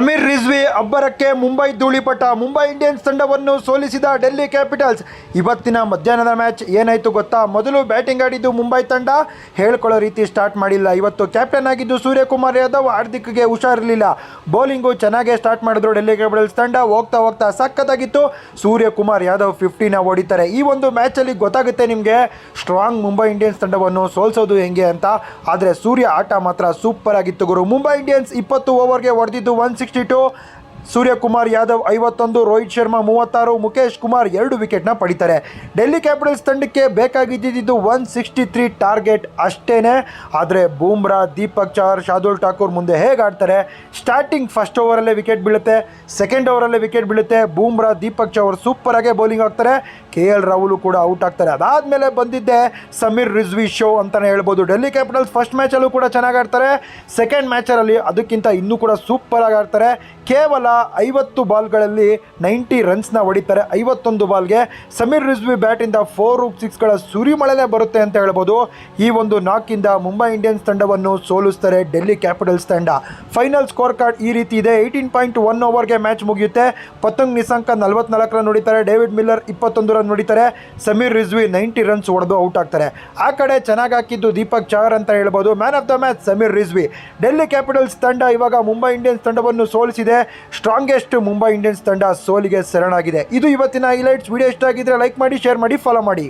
ಸಮೀರ್ ರಿಜ್ವಿ ಅಬ್ಬರಕ್ಕೆ ಮುಂಬೈ ಧೂಳಿಪಟ. Mumbai Indians ತಂಡವನ್ನು ಸೋಲಿಸಿದ Delhi capitals. ಇವತ್ತಿನ ಮಧ್ಯಾಹ್ನದ ಮ್ಯಾಚ್ ಏನಾಯಿತು ಗೊತ್ತಾ? ಮೊದಲು ಬ್ಯಾಟಿಂಗ್ ಆಡಿದ್ದು ಮುಂಬೈ ತಂಡ ಹೇಳ್ಕೊಳ್ಳೋ ರೀತಿ ಸ್ಟಾರ್ಟ್ ಮಾಡಿಲ್ಲ. ಇವತ್ತು ಕ್ಯಾಪ್ಟನ್ ಆಗಿದ್ದು ಸೂರ್ಯಕುಮಾರ್ ಯಾದವ್, ಹಾರ್ದಿಕ್ಗೆ ಹುಷಾರಿರಲಿಲ್ಲ. ಬೌಲಿಂಗು ಚೆನ್ನಾಗೇ ಸ್ಟಾರ್ಟ್ ಮಾಡಿದ್ರು ಡೆಲ್ಲಿ ಕ್ಯಾಪಿಟಲ್ಸ್ ತಂಡ. ಹೋಗ್ತಾ ಹೋಗ್ತಾ ಸಖತ್ತಾಗಿತ್ತು. ಸೂರ್ಯಕುಮಾರ್ ಯಾದವ್ 50ನ ಹೊಡಿತಾರೆ. ಈ ಒಂದು ಮ್ಯಾಚಲ್ಲಿ ಗೊತ್ತಾಗುತ್ತೆ ನಿಮಗೆ ಸ್ಟ್ರಾಂಗ್ ಮುಂಬೈ ಇಂಡಿಯನ್ಸ್ ತಂಡವನ್ನು ಸೋಲಿಸೋದು ಹೆಂಗೆ ಅಂತ. ಆದರೆ ಸೂರ್ಯ ಆಟ ಮಾತ್ರ ಸೂಪರ್ ಆಗಿತ್ತು ಗುರು. ಮುಂಬೈ ಇಂಡಿಯನ್ಸ್ 20 ಓವರ್ಗೆ ಹೊಡೆದಿದ್ದು 162. ಸೂರ್ಯಕುಮಾರ್ ಯಾದವ್ 51, ರೋಹಿತ್ ಶರ್ಮಾ 36, ಮುಖೇಶ್ ಕುಮಾರ್ 2 ವಿಕೆಟ್ನ ಪಡಿತಾರೆ. ಡೆಲ್ಲಿ ಕ್ಯಾಪಿಟಲ್ಸ್ ತಂಡಕ್ಕೆ ಬೇಕಾಗಿದ್ದು 163 ಟಾರ್ಗೆಟ್ ಅಷ್ಟೇನೆ. ಆದರೆ ಬೂಮ್ರಾ, ದೀಪಕ್ ಚಹರ್, ಶಾರ್ದೂಲ್ ಠಾಕೂರ್ ಮುಂದೆ ಹೇಗೆ ಆಡ್ತಾರೆ? ಸ್ಟಾರ್ಟಿಂಗ್ ಫಸ್ಟ್ ಓವರಲ್ಲೇ ವಿಕೆಟ್ ಬೀಳುತ್ತೆ, ಸೆಕೆಂಡ್ ಓವರಲ್ಲೇ ವಿಕೆಟ್ ಬೀಳುತ್ತೆ. ಬೂಮ್ರಾ, ದೀಪಕ್ ಚಹರ್ ಸೂಪರಾಗೆ ಬೌಲಿಂಗ್ ಆಗ್ತಾರೆ. KL ರಾಹುಲ್ ಕೂಡ ಔಟ್ ಆಗ್ತಾರೆ. ಅದಾದಮೇಲೆ ಬಂದಿದ್ದೆ ಸಮೀರ್ ರಿಜ್ವಿ ಶೋ ಅಂತಲೇ ಹೇಳ್ಬೋದು. ಡೆಲ್ಲಿ ಕ್ಯಾಪಿಟಲ್ಸ್ ಫಸ್ಟ್ ಮ್ಯಾಚಲ್ಲೂ ಕೂಡ ಚೆನ್ನಾಗಿ ಆಡ್ತಾರೆ. ಸೆಕೆಂಡ್ ಮ್ಯಾಚಲ್ಲಿ ಅದಕ್ಕಿಂತ ಇನ್ನೂ ಕೂಡ ಸೂಪರಾಗಿ ಆಡ್ತಾರೆ. ಕೇವಲ 50 ಬಾಲ್ಗಳಲ್ಲಿ 90 ರನ್ಸ್ನ ಹೊಡಿತಾರೆ. 51 ಬಾಲ್ಗೆ ಸಮೀರ್ ರಿಜ್ವಿ ಬ್ಯಾಟಿಂದ 4 6ಗಳ ಸುರಿಮಳೆನೇ ಬರುತ್ತೆ ಅಂತ ಹೇಳ್ಬೋದು. ಈ ಒಂದು ನಾಕಿಂದ ಮುಂಬೈ ಇಂಡಿಯನ್ಸ್ ತಂಡವನ್ನು ಸೋಲಿಸ್ತಾರೆ ಡೆಲ್ಲಿ ಕ್ಯಾಪಿಟಲ್ಸ್ ತಂಡ. ಫೈನಲ್ ಸ್ಕೋರ್ ಕಾರ್ಡ್ ಈ ರೀತಿ ಇದೆ. 18.1 ಓವರ್ಗೆ ಮ್ಯಾಚ್ ಮುಗಿಯುತ್ತೆ. ಪತಂಗ್ ನಿಸಾಂಕ 44 ರನ್ ಹೊಡಿತಾರೆ. ಡೇವಿಡ್ ಮಿಲ್ಲರ್ 21 ರನ್ ಹೊಡಿತಾರೆ. ಸಮೀರ್ ರಿಜ್ವಿ 90 ರನ್ಸ್ ಹೊಡೆದು ಔಟ್ ಆಗ್ತಾರೆ. ಆ ಕಡೆ ಚೆನ್ನಾಗಿ ಹಾಕಿದ್ದು ದೀಪಕ್ ಚಹರ್ ಅಂತ ಹೇಳ್ಬೋದು. Man of the match Sameer Rizvi. Delhi capitals ತಂಡ ಇವಾಗ ಮುಂಬೈ ಇಂಡಿಯನ್ಸ್ ತಂಡವನ್ನು ಸೋಲಿಸಿದೆ. ಸ್ಟ್ರಾಂಗೆಸ್ಟ್ ಮುಂಬೈ ಇಂಡಿಯನ್ಸ್ ತಂಡ ಸೋಲಿಗೆ ಶರಣಾಗಿದೆ. ಇದು ಇವತ್ತಿನ ಹೈಲೈಟ್ಸ್. ವಿಡಿಯೋ ಇಷ್ಟ ಆಗಿದ್ರೆ ಲೈಕ್ ಮಾಡಿ, ಶೇರ್ ಮಾಡಿ, ಫಾಲೋ ಮಾಡಿ.